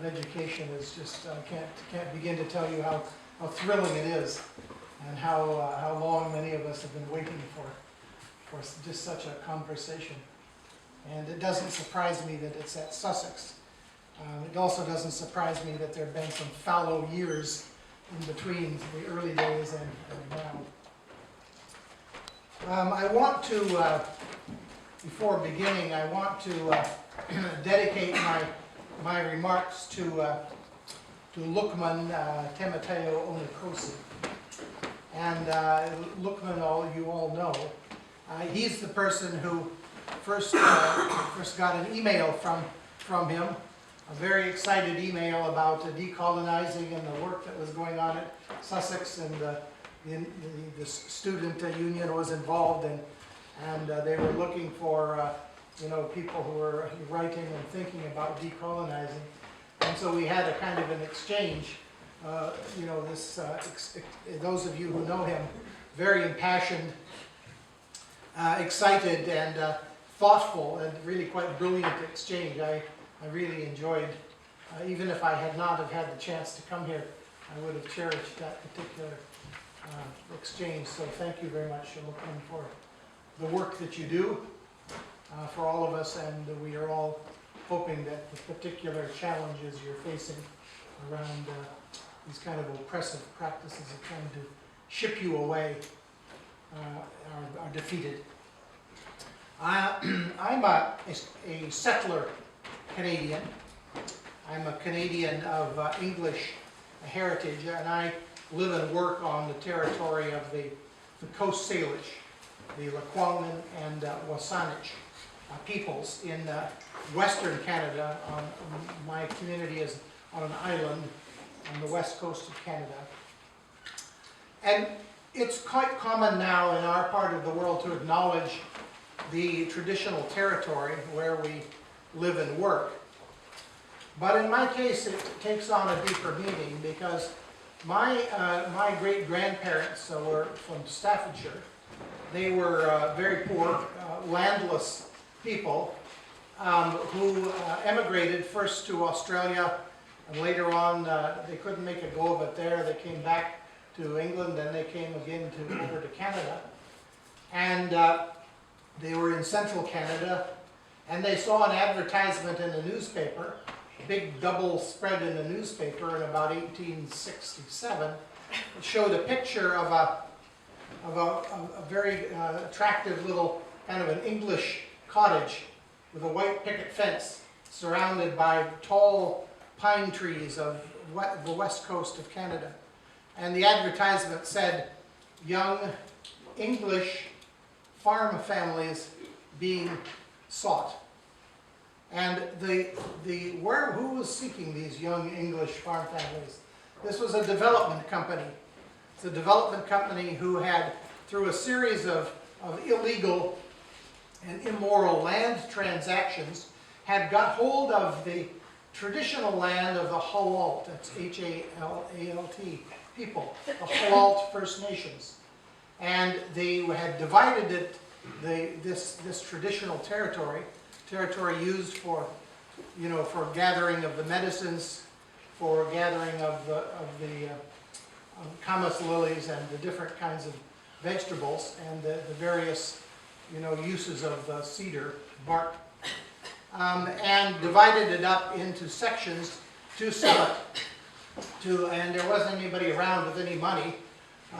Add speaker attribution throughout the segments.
Speaker 1: education is just, I can't begin to tell you how thrilling it is, and how long many of us have been waiting for just such a conversation. And it doesn't surprise me that it's at Sussex. It also doesn't surprise me that there have been some fallow years in between the early days and now. I want to, before beginning, I want to dedicate my remarks to Lukman Timoteo Onikosi. And Lukman, you all know, he's the person who first got an email from him, a very excited email about decolonizing and the work that was going on at Sussex, and the student union was involved, and they were looking for people who were writing and thinking about decolonizing. And so we had a kind of an exchange. Those of you who know him, very impassioned, excited, and thoughtful, and really quite brilliant exchange. I really enjoyed, even if I had not have had the chance to come here, I would have cherished that particular exchange. So thank you very much, Lukman, for the work that you do for all of us, and we are all hoping that the particular challenges you're facing around these kind of oppressive practices of trying to ship you away are defeated. I'm a settler Canadian. I'm a Canadian of English heritage, and I live and work on the territory of the Coast Salish, the Lekwungen and Wasanich peoples in Western Canada. My community is on an island on the west coast of Canada. And it's quite common now in our part of the world to acknowledge the traditional territory where we live and work. But in my case, it takes on a deeper meaning, because my great-grandparents were from Staffordshire. They were very poor, landless people who emigrated first to Australia, and later on they couldn't make a go of it there. They came back to England, then they came again over to Canada. And they were in central Canada, and they saw an advertisement in the newspaper, a big double spread in the newspaper in about 1867. It showed a picture of a very attractive little kind of an English cottage with a white picket fence surrounded by tall pine trees of the west coast of Canada. And the advertisement said, "Young English farm families being sought." And who was seeking these young English farm families? This was a development company. It's a development company who had, through a series of illegal and immoral land transactions, had got hold of the traditional land of the Halalt, that's H-A-L-A-L-T, people, the Halalt First Nations. And they had divided it, this traditional territory used for, for gathering of the medicines, for gathering of the camas lilies and the different kinds of vegetables, and the various, uses of the cedar bark, and divided it up into sections to sell it and there wasn't anybody around with any money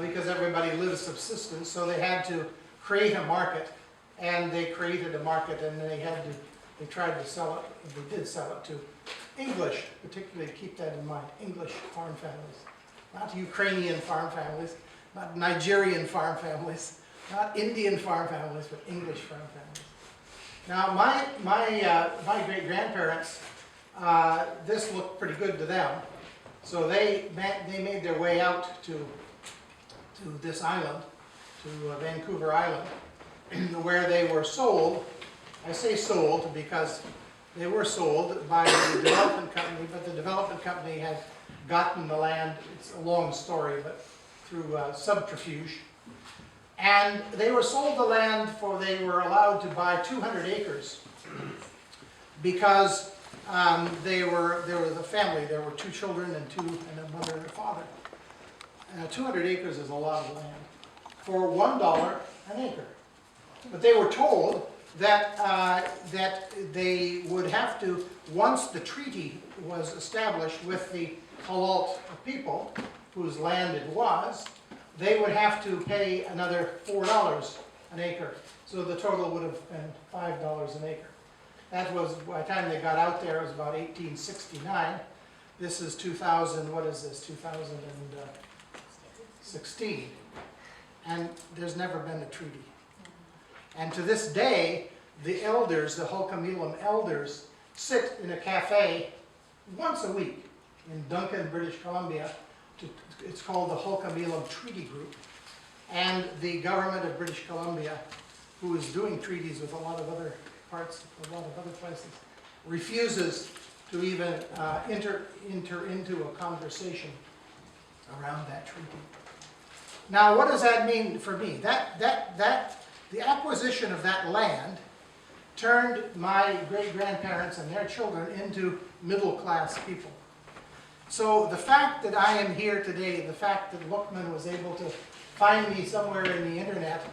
Speaker 1: because everybody lived subsistence, so they had to create a market, and they created a market, and they tried to sell it, they did sell it to English, particularly, keep that in mind, English farm families, not Ukrainian farm families, not Nigerian farm families, not Indian farm families, but English farm families. Now, my great-grandparents, this looked pretty good to them, so they made their way out to this island, to Vancouver Island, where they were sold. I say sold because they were sold by the development company, but the development company had gotten the land, it's a long story, but through subterfuge. And they were sold the land they were allowed to buy 200 acres because there was a family. There were 2 children and a mother and a father. 200 acres is a lot of land for $1 an acre. But they were told that that they would have to, once the treaty was established with the Halalt people, whose land it was, they would have to pay another $4 an acre. So the total would have been $5 an acre. That was, by the time they got out there, it was about 1869. This is 2000, what is this, 2016. And there's never been a treaty. And to this day, the elders, the Alkebu-Lan elders, sit in a cafe once a week in Duncan, British Columbia. It's called the Alkebu-Lan Treaty Group. And the government of British Columbia, who is doing treaties with a lot of other parts, a lot of other places, refuses to even enter into a conversation around that treaty. Now, what does that mean for me? The acquisition of that land turned my great-grandparents and their children into middle-class people. So the fact that I am here today, the fact that Lookman was able to find me somewhere in the internet,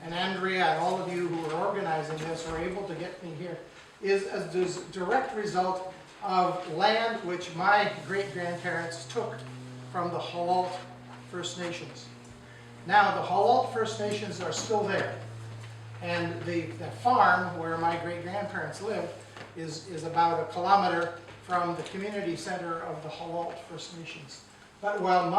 Speaker 1: and Andrea and all of you who are organizing this were able to get me here, is a direct result of land which my great-grandparents took from the Halalt First Nations. Now, the Halalt First Nations are still there. And the farm where my great-grandparents lived is about a kilometer from the community center of the Halalt First Nations. But while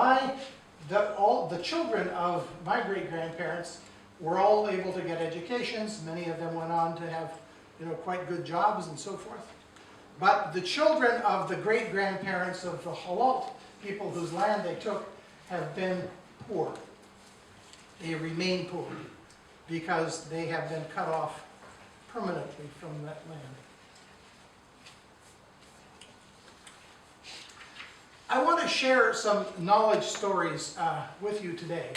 Speaker 1: all the children of my great-grandparents were all able to get educations, many of them went on to have, quite good jobs and so forth. But the children of the great-grandparents of the Halalt people whose land they took have been poor. They remain poor because they have been cut off permanently from that land. I want to share some knowledge stories with you today.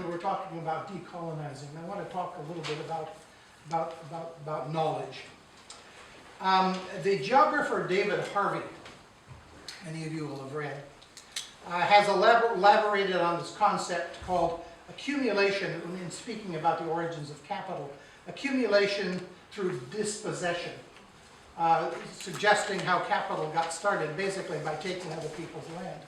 Speaker 1: We're talking about decolonizing. I want to talk a little bit about knowledge. The geographer David Harvey, many of you will have read, has elaborated on this concept called accumulation, in speaking about the origins of capital, accumulation through dispossession, suggesting how capital got started basically by taking other people's land.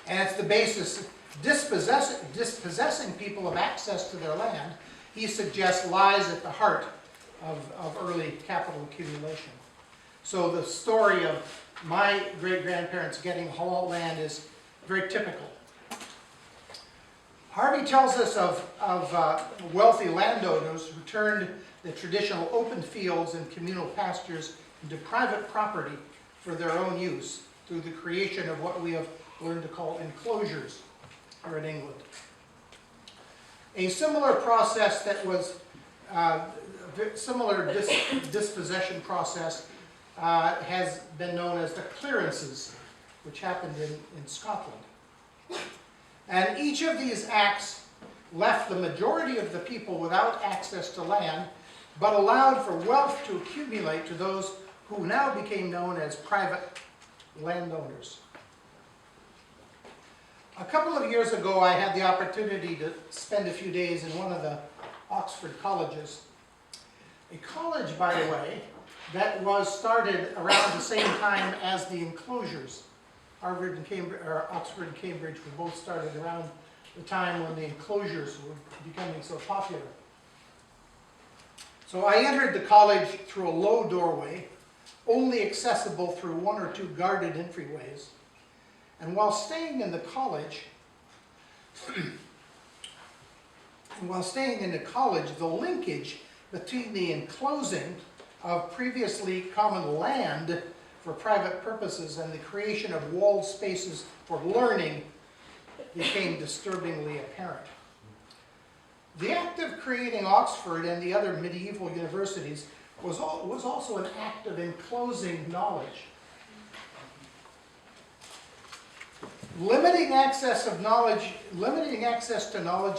Speaker 1: And it's the basis, dispossessing people of access to their land, he suggests lies at the heart of early capital accumulation. So the story of my great-grandparents getting Halalt land is very typical. Harvey tells us of wealthy landowners who turned the traditional open fields and communal pastures into private property for their own use through the creation of what we have learned to call enclosures here in England. A similar process that was similar dispossession process has been known as the clearances, which happened in Scotland. And each of these acts left the majority of the people without access to land, but allowed for wealth to accumulate to those who now became known as private landowners. A couple of years ago, I had the opportunity to spend a few days in one of the Oxford colleges. A college, by the way, that was started around the same time as the enclosures. Harvard and Cambridge, or Oxford and Cambridge were both started around the time when the enclosures were becoming so popular. So I entered the college through a low doorway, only accessible through 1 or 2 guarded entryways. And while staying in the college, the linkage between the enclosing of previously common land for private purposes and the creation of walled spaces for learning became disturbingly apparent. The act of creating Oxford and the other medieval universities was also an act of enclosing knowledge. Limiting access to knowledge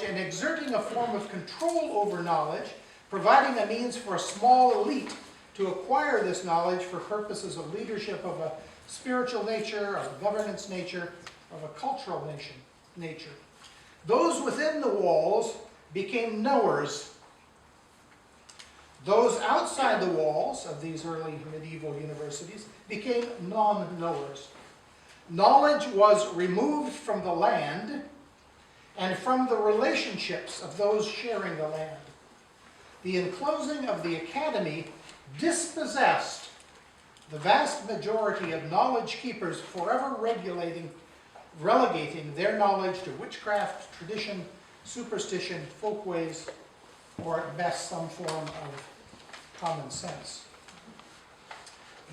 Speaker 1: and exerting a form of control over knowledge, providing a means for a small elite to acquire this knowledge for purposes of leadership of a spiritual nature, of a governance nature, of a cultural nature. Those within the walls became knowers. Those outside the walls of these early medieval universities became non-knowers. Knowledge was removed from the land and from the relationships of those sharing the land. The enclosing of the academy dispossessed the vast majority of knowledge keepers, forever relegating their knowledge to witchcraft, tradition, superstition, folkways, or at best some form of common sense.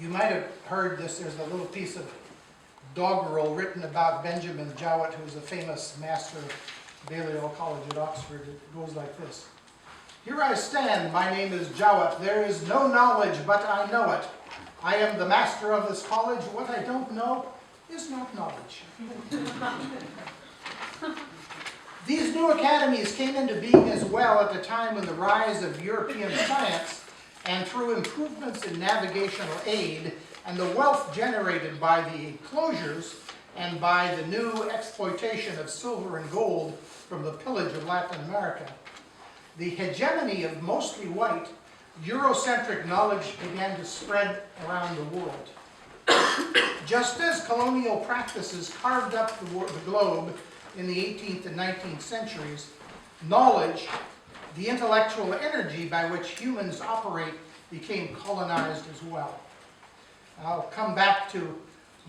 Speaker 1: You might have heard this. There's a little piece of doggerel written about Benjamin Jowett, who's a famous master of Balliol College at Oxford. It goes like this. Here I stand, my name is Jowett. There is no knowledge, but I know it. I am the master of this college. What I don't know is not knowledge. These new academies came into being as well at a time when the rise of European science, and through improvements in navigational aid and the wealth generated by the enclosures and by the new exploitation of silver and gold from the pillage of Latin America, the hegemony of mostly white, Eurocentric knowledge began to spread around the world. Just as colonial practices carved up the globe in the 18th and 19th centuries, knowledge, the intellectual energy by which humans operate, became colonized as well. I'll come back to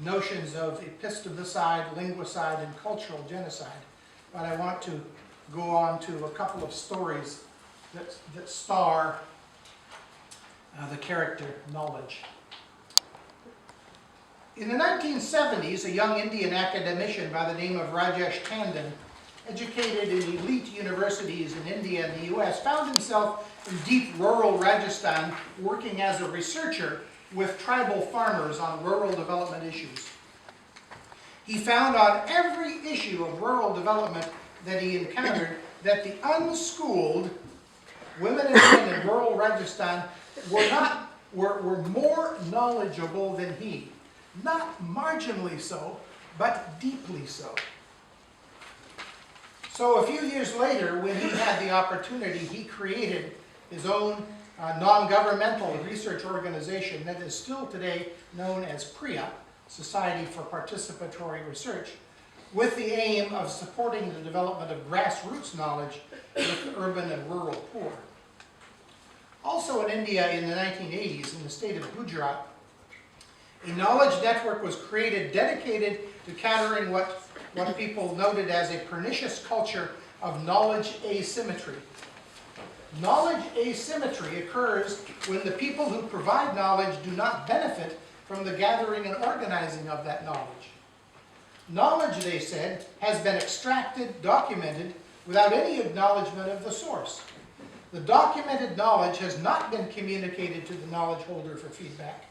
Speaker 1: notions of epistemicide, linguicide, and cultural genocide, but I want to go on to a couple of stories that star the character knowledge. In the 1970s, a young Indian academician by the name of Rajesh Tandon, educated in elite universities in India and the US, found himself in deep rural Rajasthan working as a researcher with tribal farmers on rural development issues. He found on every issue of rural development that he encountered that the unschooled women and men in rural Rajasthan were more knowledgeable than he. Not marginally so, but deeply so. So a few years later, when he had the opportunity, he created his own non-governmental research organization that is still today known as PRIA, Society for Participatory Research, with the aim of supporting the development of grassroots knowledge with the urban and rural poor. Also in India in the 1980s, in the state of Gujarat, a knowledge network was created dedicated to countering what people noted as a pernicious culture of knowledge asymmetry. Knowledge asymmetry occurs when the people who provide knowledge do not benefit from the gathering and organizing of that knowledge. Knowledge, they said, has been extracted, documented, without any acknowledgement of the source. The documented knowledge has not been communicated to the knowledge holder for feedback.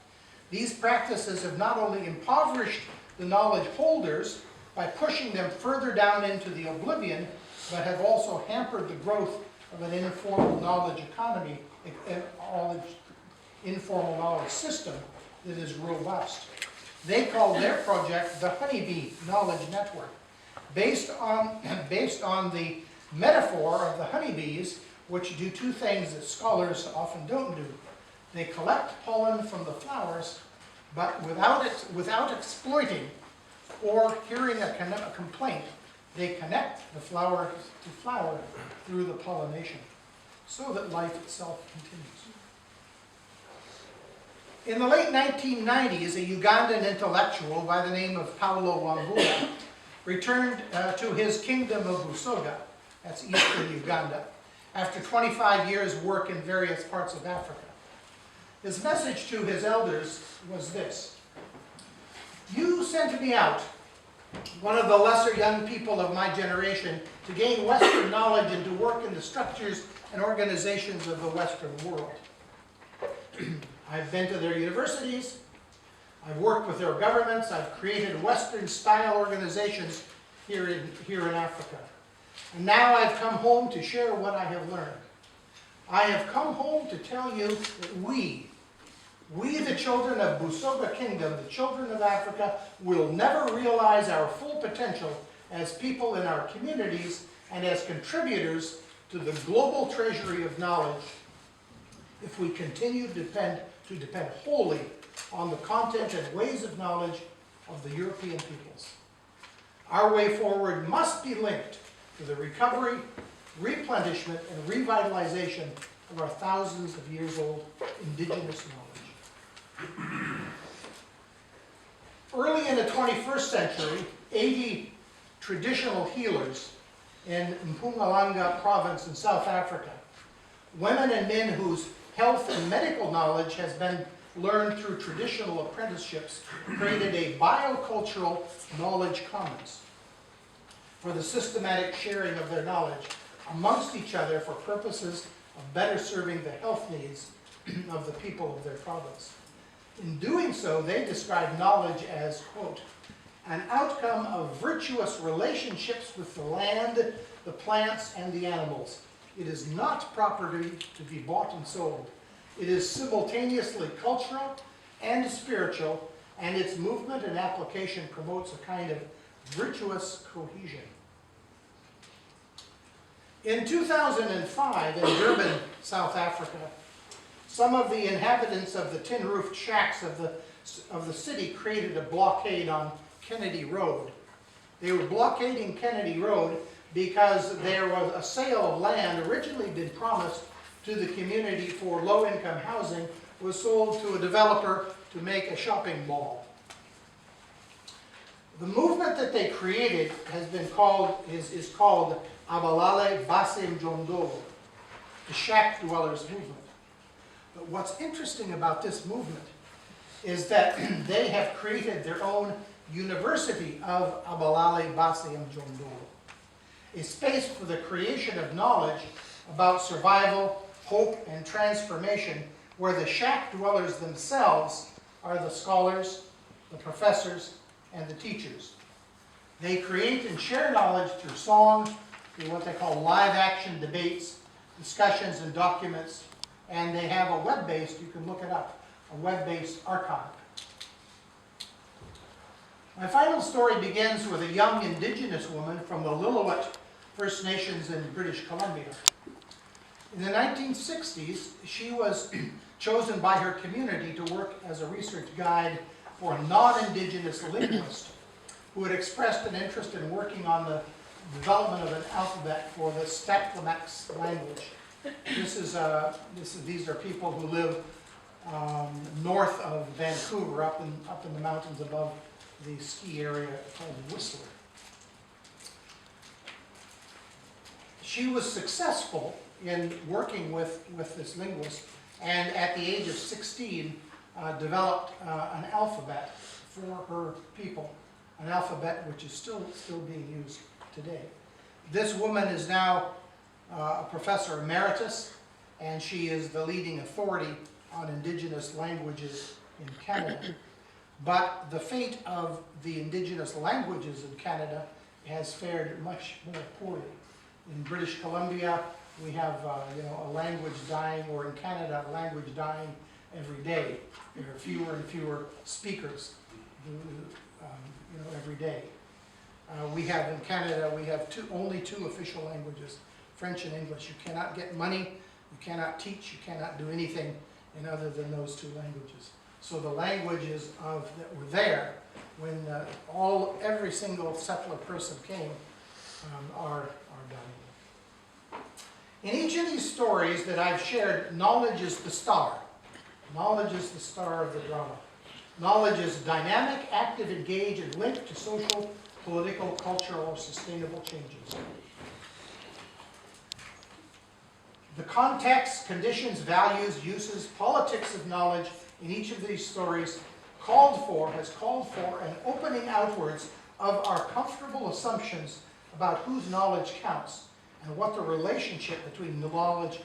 Speaker 1: These practices have not only impoverished the knowledge holders by pushing them further down into the oblivion, but have also hampered the growth of an informal knowledge economy, informal knowledge system that is robust. They call their project the Honeybee Knowledge Network, based on the metaphor of the honeybees, which do two things that scholars often don't do. They collect pollen from the flowers, but without exploiting or hearing a complaint, they connect the flower to flower through the pollination, so that life itself continues. In the late 1990s, a Ugandan intellectual by the name of Paulo Wambura returned to his kingdom of Busoga, that's eastern Uganda, after 25 years' work in various parts of Africa. His message to his elders was this: "You sent me out, one of the lesser young people of my generation, to gain Western knowledge and to work in the structures and organizations of the Western world. I've been to their universities, I've worked with their governments, I've created Western-style organizations here in Africa. And now I've come home to share what I have learned. I have come home to tell you that we, We, the children of Busoga Kingdom, the children of Africa, will never realize our full potential as people in our communities and as contributors to the global treasury of knowledge if we continue to depend wholly on the content and ways of knowledge of the European peoples. Our way forward must be linked to the recovery, replenishment, and revitalization of our thousands of years old indigenous knowledge. Early in the 21st century, 80 traditional healers in Mpumalanga province in South Africa, women and men whose health and medical knowledge has been learned through traditional apprenticeships, created a biocultural knowledge commons for the systematic sharing of their knowledge amongst each other for purposes of better serving the health needs of the people of their province. In doing so, they describe knowledge as, quote, an outcome of virtuous relationships with the land, the plants, and the animals. It is not property to be bought and sold. It is simultaneously cultural and spiritual, and its movement and application promotes a kind of virtuous cohesion. In 2005, in Durban, South Africa, some of the inhabitants of the tin-roofed shacks of the city created a blockade on Kennedy Road. They were blockading Kennedy Road because there was a sale of land originally been promised to the community for low-income housing, was sold to a developer to make a shopping mall. The movement that they created has been called, is called Abalale Base Mjondolo, the shack dwellers movement. But what's interesting about this movement is that they have created their own University of Abalale Base Mjondolo, a space for the creation of knowledge about survival, hope, and transformation, where the shack dwellers themselves are the scholars, the professors, and the teachers. They create and share knowledge through song, through what they call live action debates, discussions, and documents, and they have a web-based, you can look it up, a web-based archive. My final story begins with a young indigenous woman from the Lillooet First Nations in British Columbia. In the 1960s, she was chosen by her community to work as a research guide for a non-indigenous linguist who had expressed an interest in working on the development of an alphabet for the Staklamax language. These are people who live north of Vancouver, up in the mountains above the ski area called Whistler. She was successful in working with this linguist, and at the age of 16 developed an alphabet for her people, an alphabet which is still being used today. This woman is now a professor emeritus, and she is the leading authority on indigenous languages in Canada. But the fate of the indigenous languages in Canada has fared much more poorly. In British Columbia, we have a language dying, or in Canada, a language dying every day. There are fewer and fewer speakers every day. We have in Canada, we have only two official languages, French and English. You cannot get money, you cannot teach, you cannot do anything in other than those two languages. So the languages that were there when every single settler person came are dying. In each of these stories that I've shared, knowledge is the star. Knowledge is the star of the drama. Knowledge is dynamic, active, engaged, and linked to social, political, cultural, or sustainable changes. The context, conditions, values, uses, politics of knowledge in each of these stories has called for an opening outwards of our comfortable assumptions about whose knowledge counts and what the relationship between the knowledge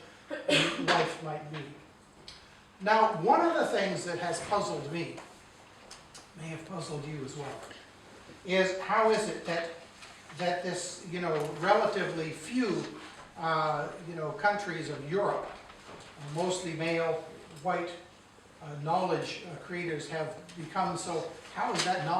Speaker 1: and life might be. Now, one of the things that has puzzled me, may have puzzled you as well, is how is it that this, relatively few, countries of Europe, mostly male, white knowledge creators have become. So how is that knowledge